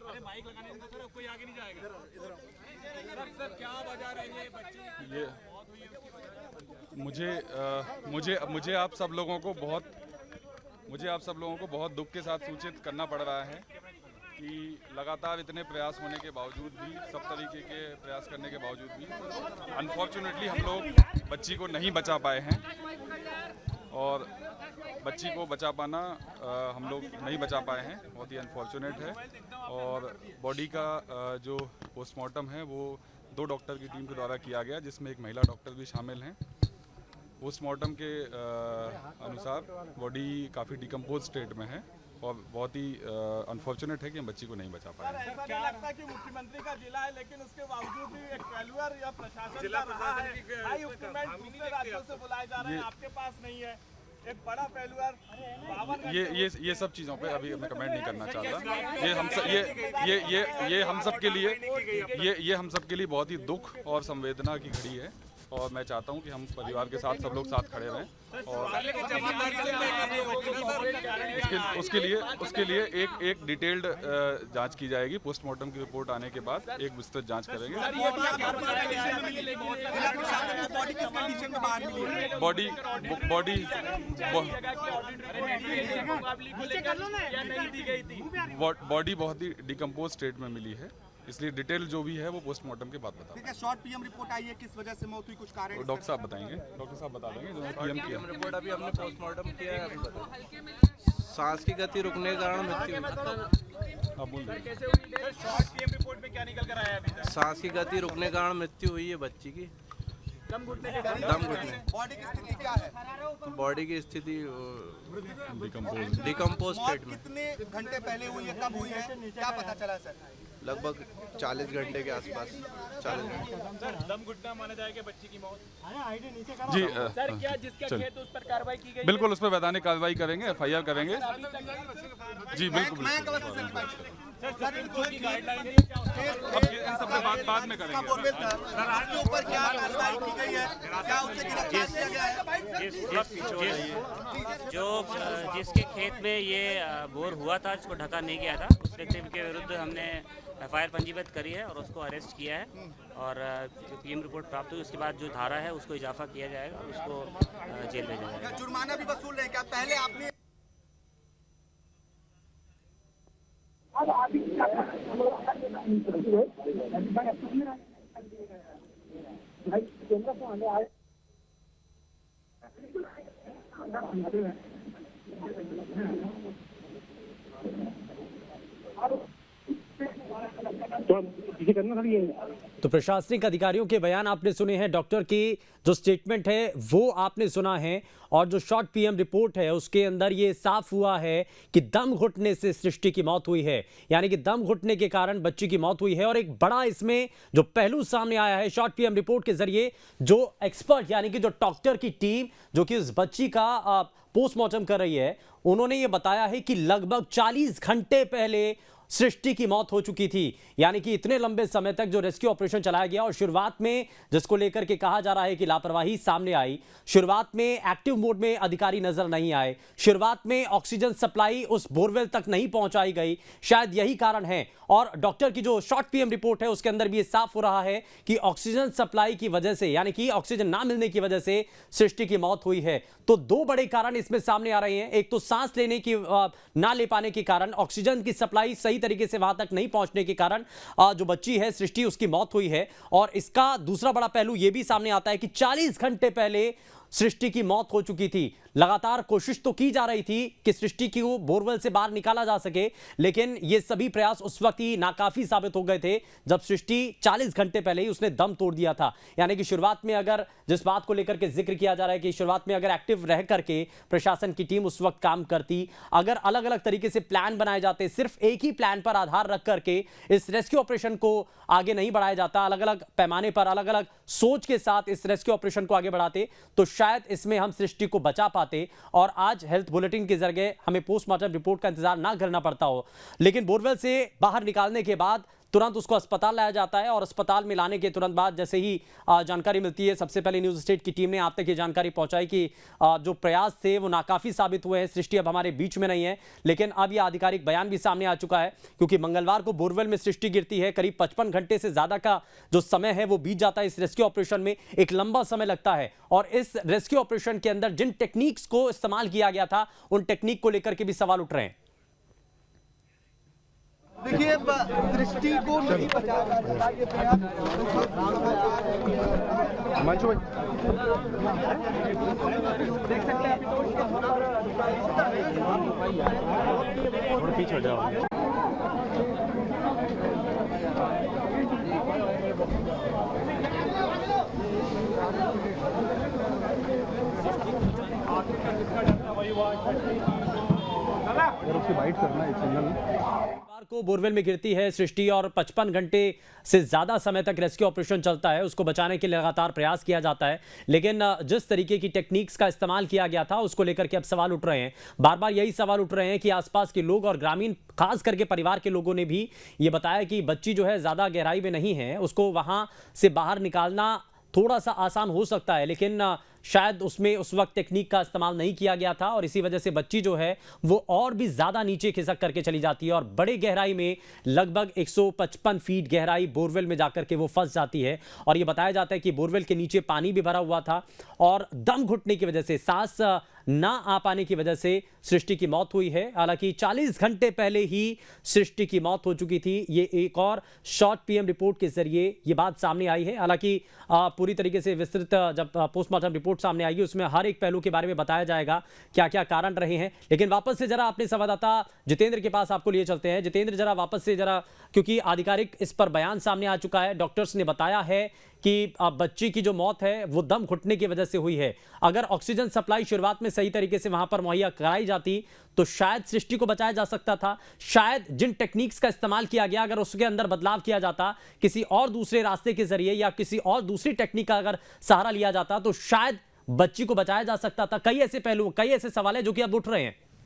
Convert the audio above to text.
अरे माइक लगाने में सर कोई आगे नहीं जाएगा। सर क्या वजह रही है बच्ची ये मुझे आप सब लोगों को बहुत दुख के साथ सूचित करना पड़ रहा है कि लगातार इतने प्रयास होने के बावजूद भी, सब तरीके के प्रयास करने के बावजूद भी अनफॉर्चुनेटली हम लोग बच्ची को नहीं बचा पाए हैं। और बच्ची को बचा पाना हम लोग नहीं बचा पाए हैं, बहुत ही अनफॉर्चुनेट है। और बॉडी का जो पोस्टमार्टम है वो 2 डॉक्टर की टीम के द्वारा किया गया, जिसमें एक महिला डॉक्टर भी शामिल हैं। पोस्टमार्टम के अनुसार बॉडी काफ़ी डिकम्पोज स्टेट में है और बहुत ही अनफॉर्चुनेट है कि हम बच्ची को नहीं बचा पाए। ऐसा नहीं लगता कि मुख्यमंत्री का जिला है लेकिन उसके बावजूद भी एक फेल्यूर या प्रशासन का रहा है। हाई इंस्ट्रूमेंट दूसरे राज्यों से बुलाए जा रहे हैं, आपके पास नहीं है, एक बड़ा फेल्यूर। ये सब चीज़ों पे अभी मैं कमेंट नहीं करना चाहता। ये हम सब के लिए बहुत ही दुख और संवेदना की घड़ी है और मैं चाहता हूं कि हम परिवार के साथ सब लोग साथ खड़े रहें। और उसके लिए एक डिटेल्ड जांच की जाएगी। पोस्टमार्टम की रिपोर्ट आने के बाद एक विस्तृत जांच करेंगे। बॉडी बहुत ही डिकम्पोज स्टेट में मिली है, इसलिए डिटेल जो भी है वो पोस्टमार्टम के बाद बता। शॉर्ट पीएम रिपोर्ट आई है, किस वजह से मौत हुई, कुछ कारण? डॉक्टर साहब बताएंगे, डॉक्टर साहब बता देंगे। जो पीएम की रिपोर्ट अभी हमने पोस्टमार्टम किया है, अभी सांस की गति रुकने के कारण मृत्यु हुई। आप बोल दीजिए। शॉर्ट पीएम रिपोर्ट में क्या निकल कर आया अभी तक? सांस की गति रुकने के कारण मृत्यु हुई है बच्ची की, दम घुटने के दम घुटने। बॉडी की स्थिति क्या है? बॉडी की स्थिति डिकम्पोज डिकम्पोज स्टेट में। कितने घंटे पहले हुई है, कब हुई है, क्या पता चला सर? लगभग 40 घंटे के आसपास। 40 घंटे। सर दम घुटना माना जाएगा बच्ची की मौत? जी सर क्या जिसका खेत उस पर कार्रवाई की गई? बिल्कुल उस पर वैधानिक कार्रवाई करेंगे, FIR करेंगे। जी बिल्कुल। सर इनको की गाइडलाइन दी क्या अब इन सब पे बाद में करेंगे। सर आपके ऊपर क्या कार्रवाई की गई है, क्या उसे गिरफ्तार किया गया है? जिसके खेत में ये बोर हुआ था, जिसको ढका नहीं गया था, उस व्यक्ति के विरुद्ध हमने FIR पंजीबद्ध करी है और उसको अरेस्ट किया है। और जो PM रिपोर्ट प्राप्त हुई उसके बाद जो धारा है उसको इजाफा किया जाएगा और उसको जेल भेजा जाएगा। जुर्माना भी वसूल रहे हैं क्या? पहले आपने तो प्रशासनिक अधिकारियों के बयान आपने सुने हैं, डॉक्टर की जो स्टेटमेंट है वो आपने सुना है, और जो शॉर्ट PM रिपोर्ट है उसके अंदर ये साफ हुआ है कि दम घुटने से सृष्टि की मौत हुई है, यानी कि दम घुटने के कारण बच्ची की मौत हुई है। और एक बड़ा इसमें जो पहलू सामने आया है शॉर्ट PM रिपोर्ट के जरिए, जो एक्सपर्ट यानी कि जो डॉक्टर की टीम जो कि उस बच्ची का पोस्टमार्टम कर रही है, उन्होंने ये बताया है कि लगभग 40 घंटे पहले सृष्टि की मौत हो चुकी थी। यानी कि इतने लंबे समय तक जो रेस्क्यू ऑपरेशन चलाया गया, और शुरुआत में जिसको लेकर के कहा जा रहा है कि लापरवाही सामने आई, शुरुआत में एक्टिव मोड में अधिकारी नजर नहीं आए, शुरुआत में ऑक्सीजन सप्लाई उस बोरवेल तक नहीं पहुंचाई गई, शायद यही कारण है। और डॉक्टर की जो शॉर्ट PM रिपोर्ट है उसके अंदर भी ये साफ हो रहा है कि ऑक्सीजन सप्लाई की वजह से, यानी कि ऑक्सीजन ना मिलने की वजह से सृष्टि की मौत हुई है। तो 2 बड़े कारण इसमें सामने आ रहे हैं। एक तो सांस लेने की ना ले पाने के कारण, ऑक्सीजन की सप्लाई सही तरीके से वहां तक नहीं पहुंचने के कारण जो बच्ची है सृष्टि उसकी मौत हुई है। और इसका दूसरा बड़ा पहलू यह भी सामने आता है कि 40 घंटे पहले सृष्टि की मौत हो चुकी थी। लगातार कोशिश तो की जा रही थी कि सृष्टि को बोरवेल से बाहर निकाला जा सके, लेकिन ये सभी प्रयास उस वक्त ही नाकाफी साबित हो गए थे जब सृष्टि 40 घंटे पहले ही उसने दम तोड़ दिया था। यानी कि शुरुआत में, अगर जिस बात को लेकर के जिक्र किया जा रहा है कि शुरुआत में अगर एक्टिव रह करके प्रशासन की टीम उस वक्त काम करती, अगर अलग अलग तरीके से प्लान बनाए जाते, सिर्फ एक ही प्लान पर आधार रख करके इस रेस्क्यू ऑपरेशन को आगे नहीं बढ़ाया जाता, अलग अलग पैमाने पर अलग अलग सोच के साथ इस रेस्क्यू ऑपरेशन को आगे बढ़ाते, तो शायद इसमें हम सृष्टि को बचा पाते और आज हेल्थ बुलेटिन के जरिए हमें पोस्टमार्टम रिपोर्ट का इंतजार ना करना पड़ता हो। लेकिन बोरवेल से बाहर निकालने के बाद तुरंत उसको अस्पताल लाया जाता है और अस्पताल में लाने के तुरंत बाद जैसे ही जानकारी मिलती है, सबसे पहले न्यूज स्टेट की टीम ने आप तक ये जानकारी पहुंचाई कि जो प्रयास थे वो नाकाफी साबित हुए हैं। सृष्टि अब हमारे बीच में नहीं है, लेकिन अब यह आधिकारिक बयान भी सामने आ चुका है, क्योंकि मंगलवार को बोरवेल में सृष्टि गिरती है। करीब 55 घंटे से ज्यादा का जो समय है वो बीत जाता है। इस रेस्क्यू ऑपरेशन में एक लंबा समय लगता है और इस रेस्क्यू ऑपरेशन के अंदर जिन टेक्निक्स को इस्तेमाल किया गया था उन टेक्निक को लेकर के भी सवाल उठ रहे हैं। देखिए, दृष्टि को नहीं बचा सकता ये प्रयास। देख सकते हैं थोड़ा पीछे हो जाओ। को बोरवेल में गिरती है सृष्टि और 55 घंटे से ज्यादा समय तक रेस्क्यू ऑपरेशन चलता है। उसको बचाने के लिए लगातार प्रयास किया जाता है, लेकिन जिस तरीके की टेक्निक्स का इस्तेमाल किया गया था उसको लेकर के अब सवाल उठ रहे हैं। बार बार यही सवाल उठ रहे हैं कि आसपास के लोग और ग्रामीण, खास करके परिवार के लोगों ने भी ये बताया कि बच्ची जो है ज्यादा गहराई में नहीं है, उसको वहां से बाहर निकालना थोड़ा सा आसान हो सकता है, लेकिन शायद उसमें उस वक्त टेक्निक का इस्तेमाल नहीं किया गया था और इसी वजह से बच्ची जो है वो और भी ज्यादा नीचे खिसक करके चली जाती है और बड़े गहराई में, लगभग 155 फीट गहराई बोरवेल में जाकर के वो फंस जाती है। और ये बताया जाता है कि बोरवेल के नीचे पानी भी भरा हुआ था और दम घुटने की वजह से, सांस ना आ पाने की वजह से सृष्टि की मौत हुई है। हालांकि 40 घंटे पहले ही सृष्टि की मौत हो चुकी थी। ये एक और शॉर्ट पीएम रिपोर्ट के जरिए ये बात सामने आई है। हालांकि पूरी तरीके से विस्तृत जब पोस्टमार्टम रिपोर्ट सामने आएगी उसमें हर एक पहलू के बारे में बताया जाएगा क्या क्या कारण रहे हैं। लेकिन वापस से जरा अपने संवाददाता जितेंद्र के पास आपको लिए चलते हैं। जितेंद्र, जरा वापस से जरा, क्योंकि आधिकारिक इस पर बयान सामने आ चुका है, डॉक्टर्स ने बताया है कि बच्ची की जो मौत है वो दम घुटने की वजह से हुई है। अगर ऑक्सीजन सप्लाई शुरुआत में सही तरीके से वहां पर मुहैया कराई जाती तो शायद सृष्टि को बचाया जा सकता था। शायद जिन टेक्निक्स का इस्तेमाल किया गया, अगर उसके अंदर बदलाव किया जाता, किसी और दूसरे रास्ते के जरिए या किसी और दूसरी टेक्निक का अगर सहारा लिया जाता तो शायद बच्ची को बचाया जा सकता था। कई ऐसे पहलू, कई ऐसे सवाल है जो कि अब उठ रहे हैं।